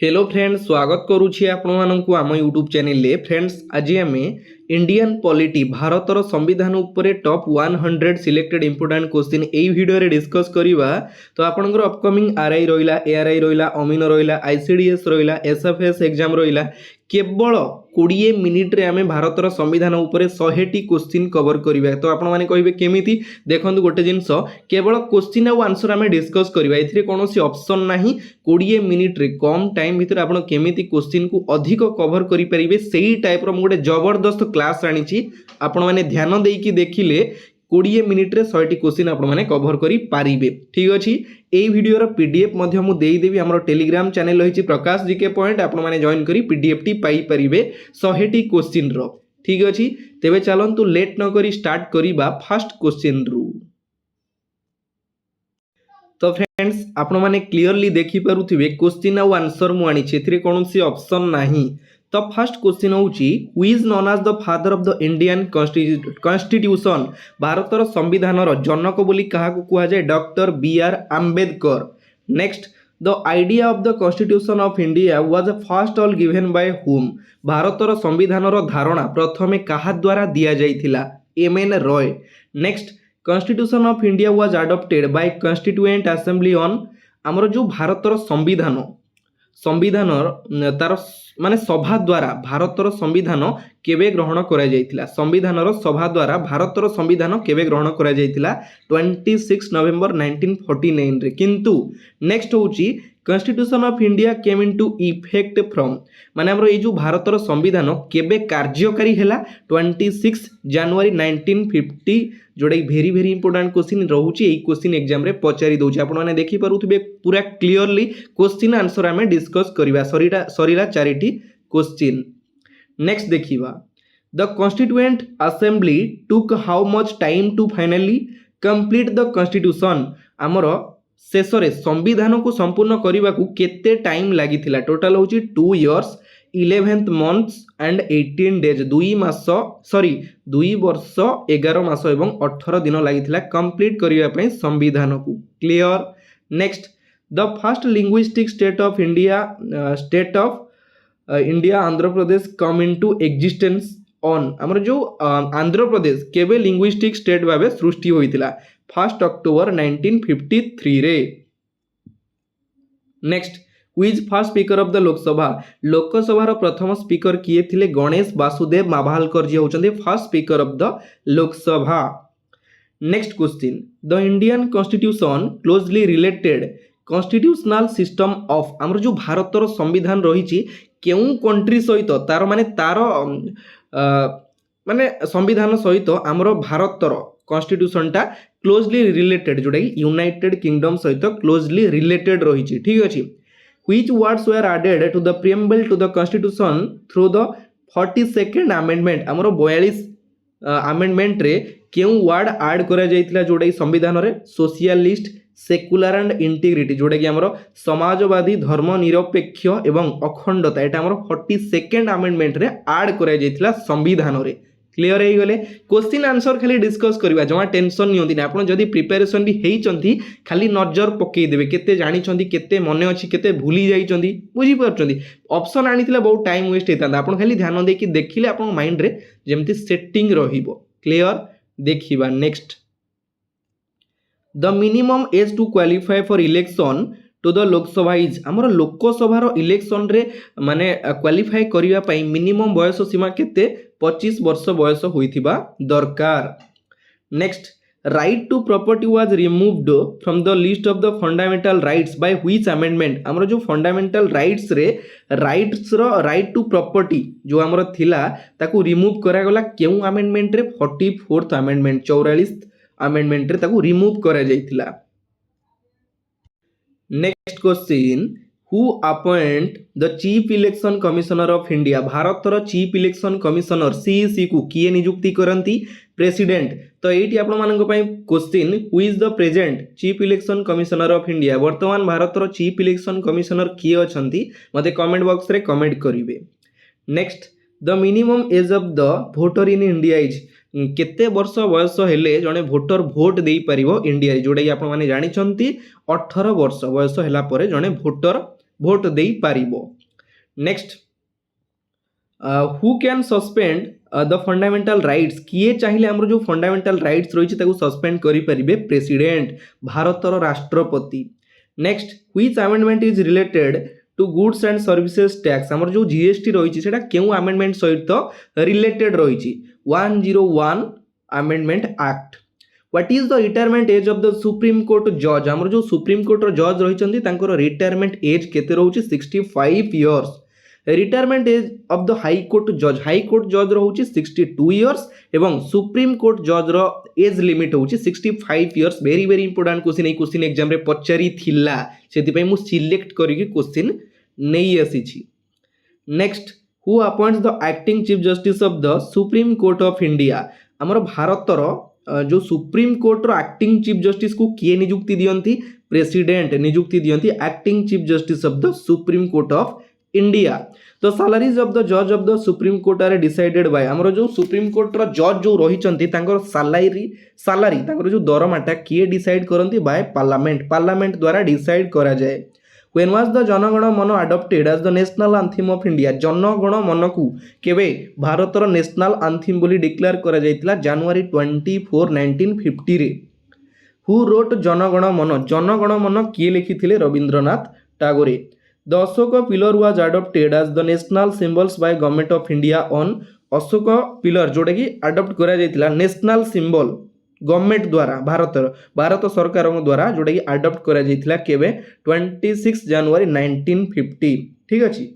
Hello friends, स्वागत करुछि आपण माननकु आम यूट्यूब चैनल रे। फ्रेंड्स, आज आम इंडियन पॉलिटी भारतर संविधान उपरे टॉप 100 सिलेक्टेड इंपोर्टेंट क्वेश्चन एई वीडियो रे डिस्कस करिवा। तो आपनकर अपकमिंग आरआई रहिला, एआरआई रहिला, अमीन रहिला, आईसीडीएस रहिला, एसएफएस एग्जाम रहिला। केवल 20 मिनिट रे आमे भारतर संविधान उपरे 100टी क्वेश्चन कवर करिवा। तो आपण माने कहिबे केमिति देखंतु गोटे जिंस केवल क्वेश्चन आ आंसर आमे डिस्कस करिवा। एथिरे कोनोसी ऑप्शन नाही। 20 मिनिट रे कम टाइम भितर आपण केमिति क्वेश्चन को अधिक कवर करि परिबे सेही टाइप रो गोटे जबरदस्त क्लास आनिछि। आपण माने ध्यान देइकी देखिले 20 मिनिट रे 100टी क्वेश्चन आपण माने कवर करि पारिबे। ठीक अछि। एई वीडियो रो पीडीएफ मध्य मु देई देबी। हमरो टेलीग्राम चैनल रहिछि प्रकाश जीके पॉइंट, आपण माने जॉइन करी पीडीएफ टी पाई परिबे 100टी क्वेश्चन रो। ठीक अछि। तेबे चलंतु लेट न करी स्टार्ट करिबा फर्स्ट क्वेश्चन रु। तो फ्रेंड्स, आपण माने क्लियरली देखि पारुथिबे क्वेश्चन आ आंसर मु आनी एथिरे कोनोसी ऑप्शन नाही। तो फर्स्ट क्वेश्चन होउची who is known as the father of the Indian constitution. भारतर संविधान रो जनक बोली काहा को कुआ जाय? Doctor BR. Ambedkar. Next, the idea of the constitution of India was first all given by whom. भारतर संविधान रो धारणा प्रथमे काहा द्वारा दिया जायथिला? MN. Roy. Next, constitution of India was adopted by constituent assembly on. हमर जो भारतर संविधान तार माने सभा द्वारा भारतर संविधान केबे ग्रहण करा जायतिला? संविधान रो सभा द्वारा भारतर संविधान केबे ग्रहण करा जायतिला? 26 नवेम्बर 1949 रे। किंतु नेक्स्ट होउची constitution of India came into effect from. माने हमरो ए जो भारतर संविधान केबे कार्यकारी हैला? 26 जनवरी 1950। जोडा भेरी भेरी इंपोर्टेंट क्वेश्चन रहउची। एई क्वेश्चन एग्जाम रे पचारि दोची। आपण माने देखि पारुथिबे पूरा क्लियरली क्वेश्चन आंसर हमें डिस्कस करिवा। सरीला चारिटी क्वेश्चन। नेक्स्ट देखिबा, the constituent assembly took how much time to finally complete the constitution. हमरो शेषरे संविधान को संपूर्ण करने को केते टाइम लागिथिला? टोटल होची 2 इयर्स 11 मंथ्स एंड 18 डेज। 2 वर्ष 11 मास एवं 18 दिन लागिथिला कंप्लीट करिया पई संविधान को। Clear. Next, the first linguistic state of India Andhra Pradesh come into existence on. हमर जो आंध्र प्रदेश केबे लिंग्विस्टिक स्टेट भाबे सृष्टि होइतिला? 1 अक्टोबर 1953 रे। Next, who is first speaker of the Lok Sabha. Lok Sabha रो प्रथम स्पीकर किए थिले? गणेश वासुदेव माभालकर जी होचंदे first speaker of the Lok Sabha. Next question, the Indian constitution closely related constitutional system of. हमर जो भारतर संविधान रहिछि केउ कंट्री सहित तार माने संविधान सहित हमर भारतर कॉन्स्टिट्यूशन टा क्लोजली रिलेटेड, जोटा यूनाइटेड किंगडम सहित क्लोजली रिलेटेड रही। ठीक अच्छे। Which words were added to the preamble to the constitution through the 42nd amendment. हमर 42 अमेंडमेंट रे केउ वर्ड ऐड करा जायतिला जोटा संविधान रे? सोशलिस्ट, सेकुलर एंड इंटीग्रिटी, जोटा कि हमर समाजवादी, धर्मनिरपेक्ष एवं अखंडता। एटा हमर 42nd अमेंडमेंट रे ऐड करा जायतिला संविधान रे। क्लियर हो गले। क्वेश्चन आंसर खाली डिस्कस करवा, जमा टेंशन नियंती ना। आपण जदी प्रिपरेशन भी हेइचंती खाली नजर पकई देबे केते जानिचंती, केते मने अछि, केते भूली जाइचंती, बुझी परचंती। ऑप्शन आनिथिले बहुत टाइम वेस्ट हेता। आपण खाली ध्यान देकी देखिले आपण माइंड रे जेमती सेटिंग रहिबो। क्लियर। देखिबा next, the minimum as to qualify for election to the Lok Sabha is. हमर लोकसभा रो इलेक्शन रे माने क्वालिफाई करिवा पई मिनिमम बयस सीमा केते? 25 वर्ष बयस होइथिबा दरकार। Next, right to property was removed from the list of the fundamental rights by which amendment. हमर जो फंडामेंटल राइट्स रे राइट्स रो राइट टू प्रॉपर्टी जो हमर थिला ताकू रिमूव करा गला केउ अमेंडमेंट रे? 44th अमेंडमेंट, 44 अमेंडमेंट रे ताकू रिमूव करा जायतिला। Next question, who appoint the chief election commissioner of India. भारतर चीफ इलेक्शन कमिश्नर सीईसी को किए नियुक्ति करंती? प्रेसिडेंट। तो एटी आपण मानक पई question, who is the present chief election commissioner of India. वर्तमान भारतर चीफ इलेक्शन कमिश्नर किए अछंती? मते कमेंट बॉक्स रे कमेंट करिवे। Next, the minimum as of the voter in India is. केते वर्ष बयस हेले जने भोटर भोट दे परिबो इंडिया रे? जोडा कि आपण माने जानि छंती 18 वर्ष बयस हैला परे जने भोटर भोट दे पारिबो। Next who can suspend the fundamental rights, किए चाहिए आमर जो फंडामेंटल राइट्स रही सस्पेंड करें? प्रेसिडेंट, भारतर राष्ट्रपति। Next which amendment is related to goods and services tax, आमर जो जीएसटी रही है क्यों अमेंडमेंट सहित रिलेटेड रही? 101 amendment act. What is the retirement age of the Supreme court जज, आमर जो सुप्रीम कोर्ट जज रही रिटायरमेंट एज केते रोचे? 65 years. Retirement age of the high court जज रोचे 62 इयर्स एवं सुप्रीम कोर्ट जज रो एज लिमिट होची 65 years. Very very important question, ए क्वेश्चन एग्जाम रे पचारि थिला, सेति पई मु सिलेक्ट करिके क्वेश्चन नहीं आसीछि। Next who appoints the acting chief justice of the Supreme Court of India, आमर भारतर जो सुप्रीम कोर्ट रो एक्टिंग चीफ जस्टिस को किए नियुक्ति दियंती? प्रेसिडेंट नियुक्ति दियंती acting chief justice of the Supreme Court of India. The salaries of the जज of the Supreme Court are decided by, आमर जो सुप्रीम कोर्ट रो जज जो रही सैलरी जो दरमाटा किए डिसाइड करती? बाय पार्लियामेंट द्वारा डिसाइड करा जाए। When was the जनगण मन adopted as the national anthem of India, जनगण मन को केवे भारतर नेशनल आंथिम बोली डिक्लेयर करा जायतिला? January 24, 1950 रे। Who wrote जनगण मन किए लिखिथिले? Rabindranath टागोरे। The Ashoka pillar was adopted as the national symbols by government of India on, Ashok pillar जोटा कि अडॉप्ट करा जायतिला नेशनल सिंबल गवर्नमेंट द्वारा भारत सरकार द्वारा जोटा कि अडॉप्ट करा जायतिला केबे? 26 जनवरी 1950। ठीक अछि।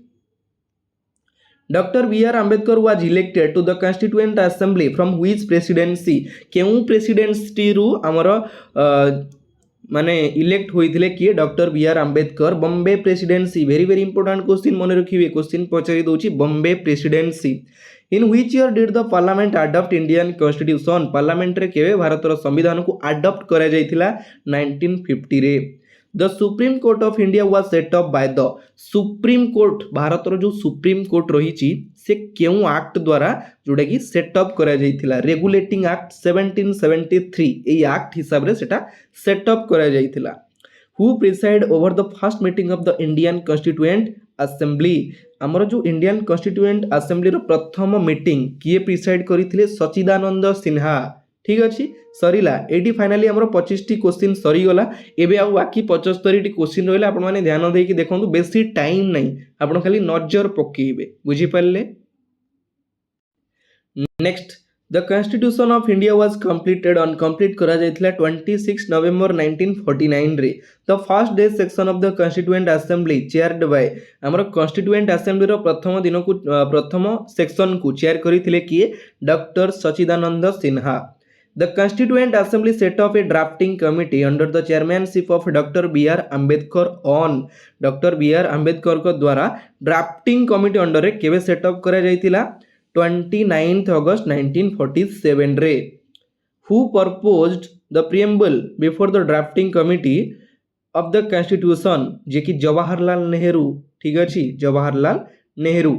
Doctor B R Ambedkar was elected to the constituent assembly from which presidency, केउ प्रेसिडेंसी रु हमर माने इलेक्ट होइथिले किए? Doctor B R Ambedkar. Bombay presidency, very very important question मन रखिबे, क्वेश्चन पचारि दोछि Bombay presidency. In which year did the parliament adopt Indian constitution, parliament रे केबे भारतर संविधान को अडॉप्ट करा जायतिला? 1950 रे। The Supreme Court of India was set up by the, Supreme Court भारतर जो सुप्रीम कोर्ट रही से क्यों एक्ट द्वारा जोटा कि सेटअप करा जायतिला? रेगुलेटिंग एक्ट 1773, ए एक्ट हिसाब रे सेटा सेटअप करा जायतिला। Who preside over the first meeting of the Indian constituent assembly, आमर जो इंडियन कॉन्स्टिट्यूएंट असेंबली रो प्रथम मीटिंग किए प्रिसाइड करथिले? सचिदानंद सिन्हा। ठीक अच्छी सरीला ये फाइनाली आमर 25 टी क्वेश्चन सरीगला। एबे आ बाकी 75 टी क्वेश्चन रहा आपण मैंने ध्यान देकी देखो, बेसी टाइम नहीं, आपण खाली नजर पकेबे। बुझिपारे? Next the constitution of India was completed on complete करा जायतिला 26 नवेम्बर 1949 रे। The first day section of the constituent assembly chaired by, आमर कॉन्स्टिट्यूएंट असेंबली रो प्रथम दिन को प्रथम सेक्शन को चेयर करिथिले किए? Doctor Sachchidanand Sinha. The Constituent Assembly set up a drafting committee under the chairmanship of Dr. B.R. Ambedkar on, Dr. B.R. Ambedkar को द्वारा drafting committee under रे केवे सेटअप करा जायतिला? 29 अगस्त 1947 रे। Who proposed the preamble before the drafting committee of the constitution, जे कि जवाहरलाल नेहरू। ठीक अछि, Jawaharlal Nehru.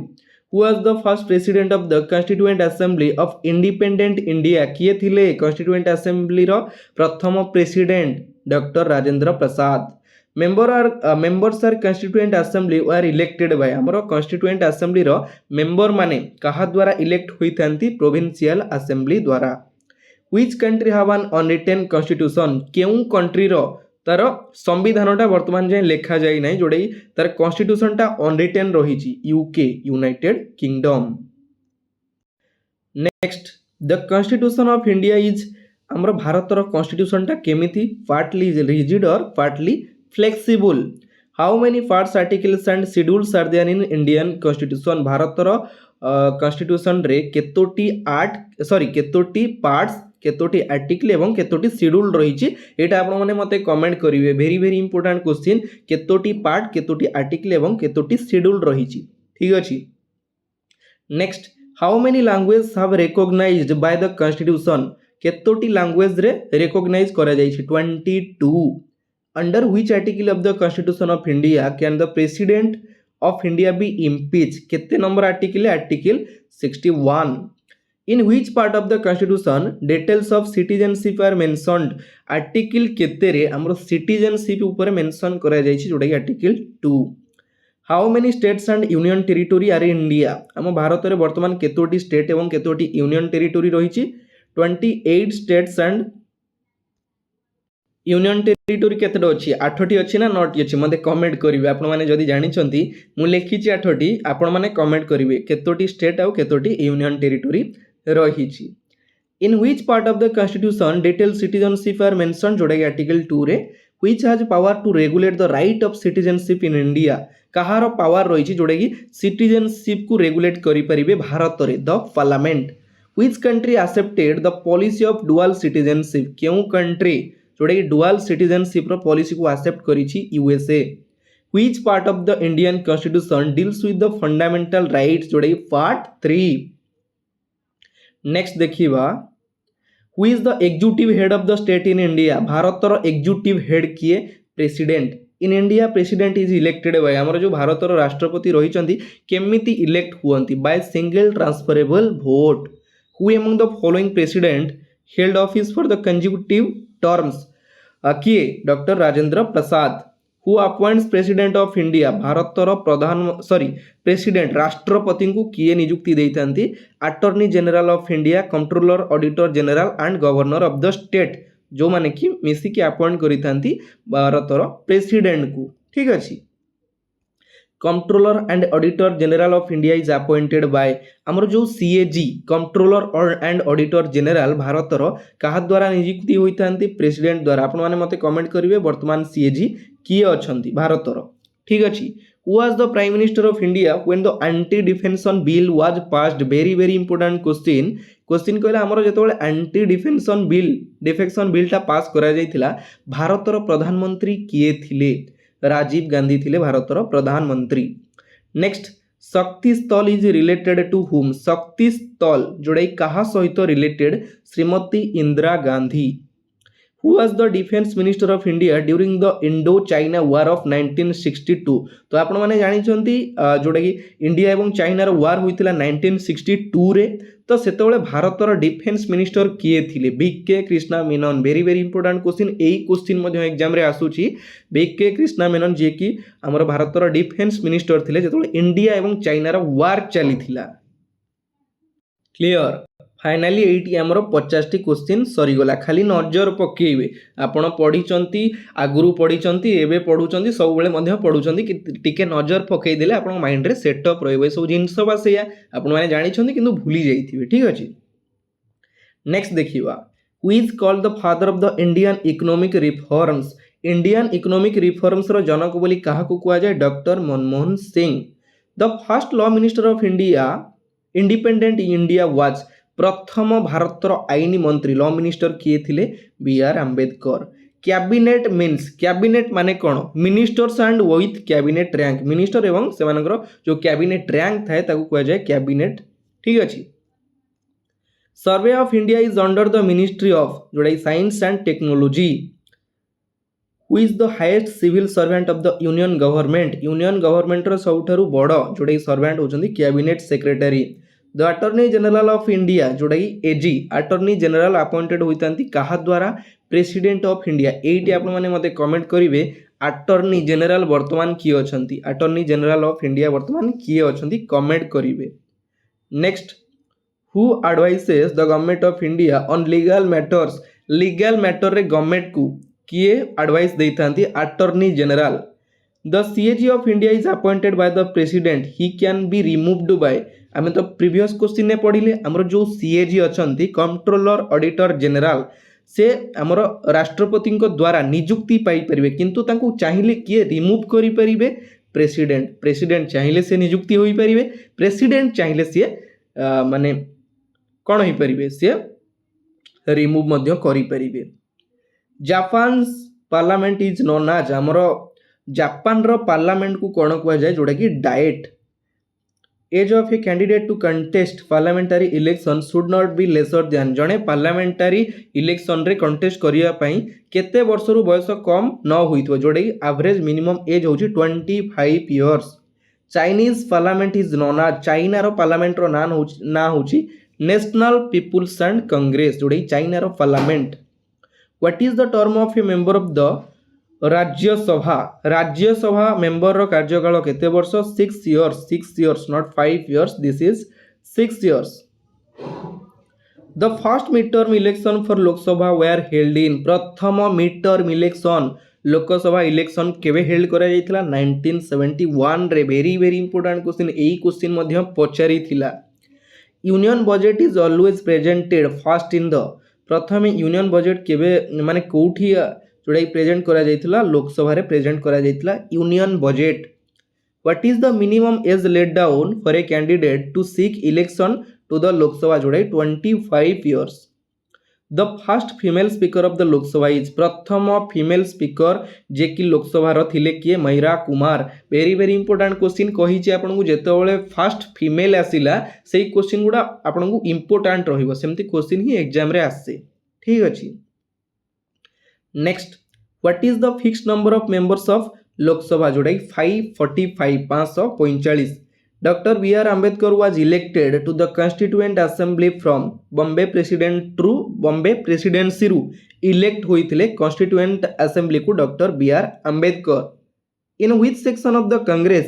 Who was the first president of the Constituent Assembly of Independent India, किए थिले Constituent Assembly रो प्रथम president? Doctor Rajendra Prasad. members are Constituent Assembly were elected by, हमरो Constituent Assembly रो member माने कहा द्वारा इलेक्ट होई थांती? प्रोविंशियल असेंबली द्वारा। Which country have an unwritten constitution, केउ कंट्री रो तार संविधानटा वर्तमान जाए लेखा जाए ना, जोड़े तार कॉन्स्टिट्यूशनटा अनरिटेन रही? UK, United Kingdom. Next the constitution of India is, आमर भारतर कॉन्स्टिट्यूशनटा केमिति? पार्टली रिजिड और partly flexible. How many parts, articles and schedules are there in Indian constitution, भारतर कॉन्स्टिट्यूशन रे केतोटी केतोटी पार्ट्स, केतोटी आर्टिकल एवं केतोटी शेड्यूल रही? एटा आपण माने मते कमेंट करिवे। वेरी वेरी इंपोर्टेंट क्वेश्चन, केतोटी पार्ट, केतोटी आर्टिकल एवं केतोटी शेड्यूल रही? ठीक अछि। Next how many language have recognized by the constitution, केतोटी लैंग्वेज रे रिकॉग्नाइज करा जायछि? 22। Under which article of the constitution of India can the president of India be impeach, केते number article? Article 61। In which part of the constitution details of citizenship are mentioned, article केते रे हमरो citizenship ऊपर mention करा जायछि? जोटा कि article 2। How many states and union territory R India आम भारत में बर्तमान केतोटी स्टेट एवं केतोटी यूनियन टेरिटोरी रही 28 स्टेट्स एंड यूनियन टेरिटोरी केतोटी अच्छी 8टी अच्छी ना 9टी अच्छी मते कमेंट करेंगे आपण मैंने जदि जानी मु लिखी 8टी आपण मैंने कमेंट करेंगे केतोटी स्टेट आउ केतोटी यूनियन टेरिटोरी रही इन which part of the constitution detailed citizenship are mentioned जोड़ा आर्टिकल 2 रे which has power to regulate the right of citizenship in India Kahar power रही जोड़ा कि सिटीजनशिप को रेगुलेट करि परिबे भारत रे the parliament which country accepted the policy of dual citizenship क्यों कंट्री जोड़ा कि dual citizenship रो पॉलिसी को एक्सेप्ट करिछि USA which part of the Indian constitution deals with the fundamental rights जोड़ा कि पार्ट 3 नेक्स्ट देखिबा who is the executive head of the state in India भारतर एग्जीक्यूटिव हेड किए president in India president is elected by हमर जो भारतर राष्ट्रपति रहिचंती केमिति इलेक्ट हुअंती by single transferable vote who among the following president held office for the consecutive terms किए doctor Rajendra Prasad who appoints president of India भारतर प्रधान प्रेसिडेंट राष्ट्रपति को किए नियुक्ति देइतांती attorney general of India controller auditor general and governor of the state जो माने कि मिसिकी अपॉइंट करितांती भारतर प्रेसिडेंट को ठीक अछि controller and auditor general of India is appointed by हमर जो CAG controller and auditor general भारतर कहा द्वारा नियुक्ति होइतांती प्रेसिडेंट द्वारा आपण माने मते कमेंट करिवे वर्तमान सीएजी किए अछंती भारतर ठीक अछि who was the prime minister of India when the anti defection bill was passed very important question कहला हमर जेतोले एंटी डिफेक्शन बिलटा पास करा जायतिला भारतर प्रधानमंत्री किए थिले राजीव गांधी थिले भारतर प्रधानमंत्री नेक्स्ट शक्ति स्थल इज रिलेटेड टू हुम शक्ति स्थल जोड़ाई कहा सहित related Shrimati Indira Gandhi who was the defence minister of India during the Indo China war of 1962 तो आपण माने जानि छंती जोडा कि इंडिया एवं चाइना रो वार होइतिला 1962 रे तो सेतबेले भारतर डिफेंस मिनिस्टर किए थिले B K Krishna Menon very important question एई क्वेश्चन मध्ये एग्जाम रे आसुची बीके कृष्णा मेनन जे कि हमर भारतर डिफेंस मिनिस्टर थिले जेतबेले इंडिया एवं चाइना रो वार चली थिला क्लियर फाइनाली एटी आमर 50 टी क्वेश्चन सरीगला खाली नजर पकेइबे आपण पढिचंती आगुरु पढिचंती एबे पढुचंती सब बेले मध्ये पढुचंती कि टिके नजर पकेइ देले आपण माइंड रे सेटअप रहइबे सब जिंस बासेया आपण माने जानिचंती किंतु भूली जाइथिबे ठीक अछि नेक्स्ट देखिबा who is called the father of the Indian economic reforms रो जनक बोली काहा को कुआ जाय doctor Manmohan Singh the first law minister of India independent India was प्रथम भारतर आईन मंत्री लॉ मिनिस्टर किए थिले B R Ambedkar cabinet means cabinet माने कोन ministers and with cabinet rank minister एवं सेमानकर जो कैबिनेट रैंक थाए ताकू कुआ जाय कैबिनेट ठीक अछि survey of India is under the ministry of जोड़ाई science and technology who is the highest civil servant of the union government रो सबठारु बड़ जोड़ाई सर्वेंट होचंदी cabinet secretary the attorney general of India जोड़ा एजी अटॉर्नी जनरल अपॉइंटेड होइतांती कहा द्वारा प्रेसिडेंट ऑफ इंडिया एटी आपण माने मते कमेंट करिवे अटॉर्नी जनरल वर्तमान किए अछंती अटॉर्नी जनरल ऑफ इंडिया वर्तमान किए अछंती कमेंट करिवे next who advises the government of India on legal matter रे गवर्नमेंट को किए एडवाइस देइतांती attorney general the CAG of India is appointed by the president he can be removed by आमे तो प्रीवियस क्वेश्चन ने पढ़िले हमर जो सीएजी अछंती कंट्रोलर ऑडिटर जनरल से हमर राष्ट्रपति को द्वारा नियुक्ति पाई परिबे किंतु तांको चाहिए किए रिमूव करि परिबे प्रेसिडेंट चाहिए से नियुक्ति होई परिबे प्रेसिडेंट चाहिए से माने कोन होई परिबे से रिमूव मध्य करि परिबे Japan parliament is known as हमर जापान रो पार्लियामेंट को कोन कहै जाय जोडा कि Diet age of a candidate to contest parliamentary election should not be lesser than जड़े पार्लियामेंटारी इलेक्शन रे कंटेस्ट करिया पई केते वर्ष रु बयस कम न होइतो जोडे एवरेज मिनिमम एज होची 25 years Chinese parliament is known as China रो पार्लियामेंट रो ना होची नेशनल पीपुल्स एंड कांग्रेस जोडे चाइना रो parliament what is the term of a member of the Rajya Sabha member रो कार्यकाल केते वर्ष 6 years not 5 years this is 6 years the first mid term election for Lok Sabha were held in प्रथम mid term election Lok Sabha election केवे held करा जायतिला 1971 रे very very important question एई क्वेश्चन मध्ये पचारि थिला union budget is always presented first in the प्रथम union budget केवे माने कोठी जोड़ा प्रेजेंट करा जायतिला लोकसभा रे प्रेजेंट करा जायतिला union budget what is the minimum age laid down for a candidate to seek election to the Lok Sabha जोड़ा 25 years the first female speaker of the Lok Sabha is प्रथम फीमेल स्पीकर जे कि लोकसभा थिले किए Meira Kumar very very important question कही आपको जिते first female आसला से क्वेश्चन गुड़ा आपको इंपोर्टेंट रही क्वेश्चन ही एग्जाम रे आसे ठीक अच्छे next what is the fixed number of members of Lok Sabha जोड़ा 545 545 doctor B R Ambedkar was elected to the constituent assembly from Bombay presidency रु इलेक्ट होइथिले कॉन्स्टिट्यूएंट असेंबली को doctor B R Ambedkar in which section of the congress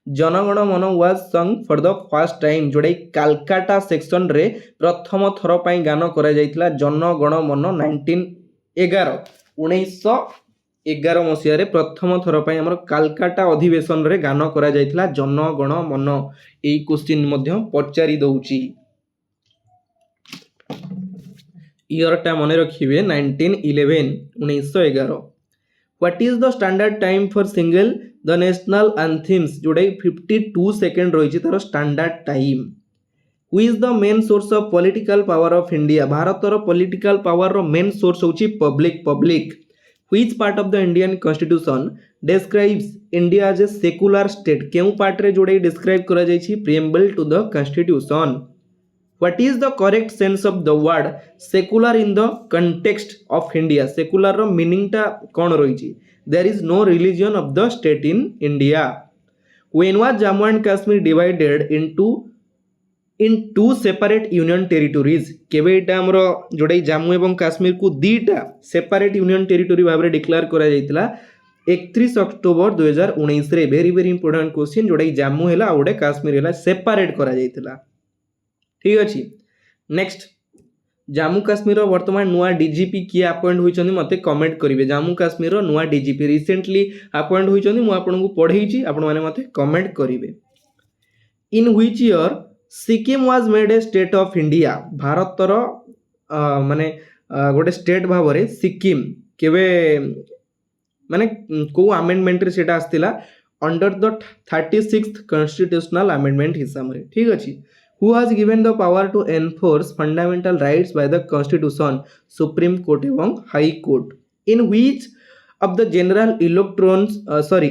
Jana Gana Mana was संग for the first time जोड़ा Calcutta section रे प्रथम थर पई गान करा जायतिला जनगण मन 1911 मसीह प्रथम थर पर आम कालकाटा अधिवेशन रे गान करा जायतिला जनगण मन एई क्वेश्चन मध्य पचारि दउची ईयर टा मने रखिबे 1911 what is the standard time for सिंगल द नेशनल एंथम्स जोड़ा 52 सेकंड रही तार standard time who is the main source of political power of India भारतर पॉलिटिकल पावर रो मेन सोर्स होची public Which part of the Indian Constitution describes India as a secular state? केउ part रे जोड़े describe करा जायछि preamble to the Constitution. What is the correct sense of the word secular in the context of India? Secular row meaning टा कोन रहिछि? There is no religion of the state in India. When was Jammu and Kashmir divided into two separate union territories केवे एटा हमरो जोड़े जम्मू एवं काश्मीर को दीटा separate union territory भाव में डिक्लेयर करा जायतिला 31 अक्टोबर 2019 रे वेरी वेरी इंपोर्टेंट क्वेश्चन जोड़े जम्मू हैला ओडे काश्मीर हैला सेपरेट करा जायतिला ठीक अछि नेक्स्ट जम्मू काश्मीर रो वर्तमान नुआ डीजीपी किए अपॉइंट होइछन्ती मते कमेंट करिवे जम्मू काश्मीर रो नुआ डीजीपी रिसेंटली अपॉइंट होइछन्ती मु आपनकु पढेइछि आपण माने मते कमेंट करिवे in which year Sikkim was made a state of India भारतर माने गोटे स्टेट भाव में सिक्किम केवे माने को अमेंडमेंट रे सेटा आस्तिला under the 36th constitutional amendment हिसाब रे ठीक अछि who has given the power to enforce fundamental rights by the constitution supreme court एवं high court in which of the general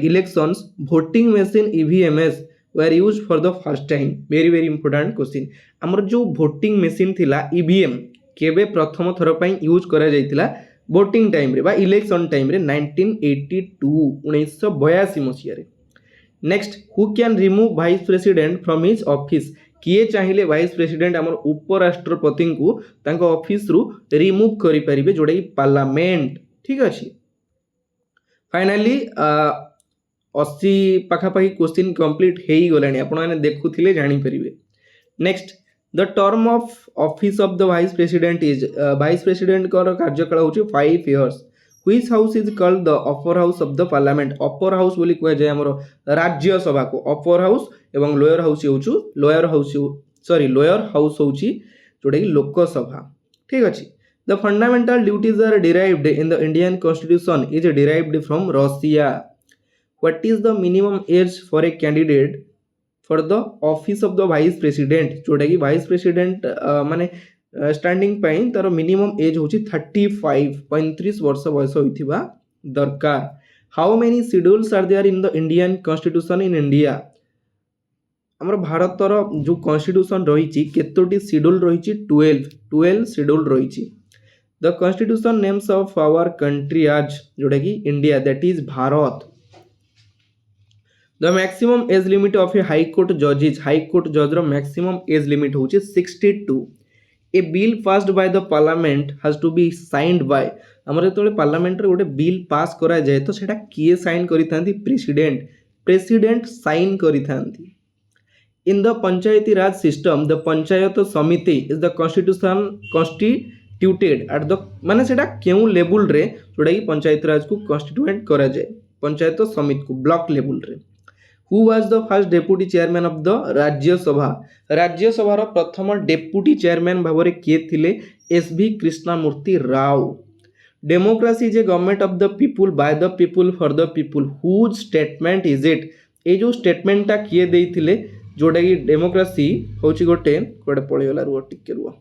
elections voting machine EVMs were used for the first time very very important question हमर जो voting machine थिला EVM केबे प्रथम थर पई use करा जायतिला voting time रे बा इलेक्शन टाइम रे 1982 मसिया रे next who can remove vice president from his office किए चाहिए वाइस प्रेसिडेंट हमर उपराष्ट्रपति को तांको ऑफिस रु रिमूव करि परिबे जोडा पार्लियामेंट ठीक अछि फाइनली 80 पाखापाखि क्वेश्चन कंप्लीट हो गलानी आपने देखुले जापर next the term of office of the vice president is vice president कार्यकाल हूँ 5 years which house is called the upper house of the parliament upper house बोली कह जाए आम राज्यसभा को अपर हाउस एवं लोअर हाउस लोअर हाउस हूँ जोटा कि लोकसभा ठीक अच्छे the fundamental duties are derived in the Indian constitution is derived from Russia What is the minimum age for a candidate for the office of the vice president जोटा कि vice president माने standing पाइन तार minimum age होची 35 वर्ष बयस होइथिबा दरकार how many schedules are there in the Indian constitution in India हमर भारतर जो कॉन्स्टिट्यूशन रहिछि केतोटी शेड्यूल रहिछि 12 शेड्यूल रहिछि the constitution names of our country आज जोटा कि India that is Bharat The maximum age limit of a high court judge is high court judge ro maximum age limit होची 62 a bill passed by the parliament has to be signed by आमर जो parliament रे गोटे bill pass करा जाए तो सेटा किए साइन करिथांती प्रेसिडेंट साइन करिथांती in the panchayati raj system the panchayat samiti is the constituted at the माने सेटा केउ लेवल रे जोटा कि पंचायती राज को कॉन्स्टिट्यूएंट करा जाए पंचायत समिति को ब्लॉक लेवल रे who was the first deputy chairman of the Rajya Sabha प्रथम डेप्यूटी चेयरमैन भाव किए थिले S V. Krishnamurthy Rao democracy is a government of the people by the people for the people whose statement is it a जो स्टेटमेंटा किए देइथिले जोटा कि डेमोक्रेसी होची गोटे पळेगला रुह टिके रुह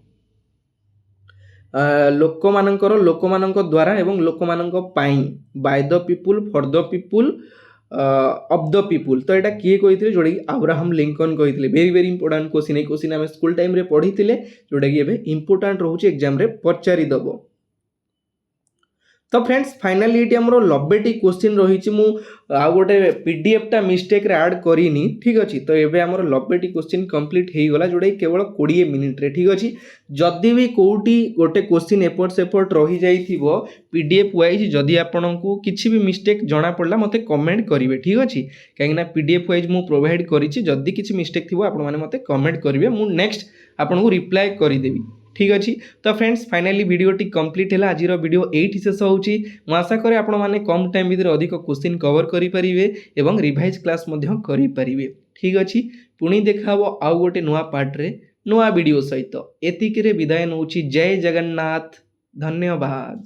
लोकमानंक द्वारा एवं लोकमानंक पाई by the people for the people of the people तो यहाँ किए कही जोटा कि अब्राहम लिंकन कही वेरी वेरी इंपोर्टाट क्वेश्चन ये क्वेश्चन आम स्कूल टाइम रे पढ़ी जोटा कि एबे इंपोर्टाट रोचे एग्जाम रे पचारि दबो। तो फ्रेंड्स फाइनली ये आमर 90टी क्वेश्चन रही मु आ गोटे पीडीएफ टा मिस्टेक रे ऐड करिनी ठीक अच्छे तो ये आमर 90टी क्वेश्चन कंप्लीट हो गला जोटा कि केवल 20 मिनिट रे ठीक अच्छे जदि भी कोटी गोटे क्वेश्चन एपट सेपट रही जाइथिबो पीडीएफ वाइज जदि आपको किसी भी मिस्टेक जना पड़ला मते कमेंट करेंगे ठीक अच्छे कहीं पीडीएफ वाइज मु प्रोवाइड करिछि जदि किसी मिस्टेक थी आपण माने मते कमेंट करेंगे मु नेक्स्ट आपको रिप्लाई करदेवी ठीक अच्छे। तो फ्रेंड्स फाइनली वीडियोटी कंप्लीट है आज वीडियो एठी शेष होउची मु आशा करे आपण माने कम टाइम भितर अधिक क्वेश्चन कवर करि परिबे एवं रिवाइज क्लास मध्य करि परिबे ठीक अच्छे पुणी देखाबो आउ गोटे नुआ पार्ट रे नुआ वीडियो सहित एतिके रे विदाय नउची जय जगन्नाथ धन्यवाद।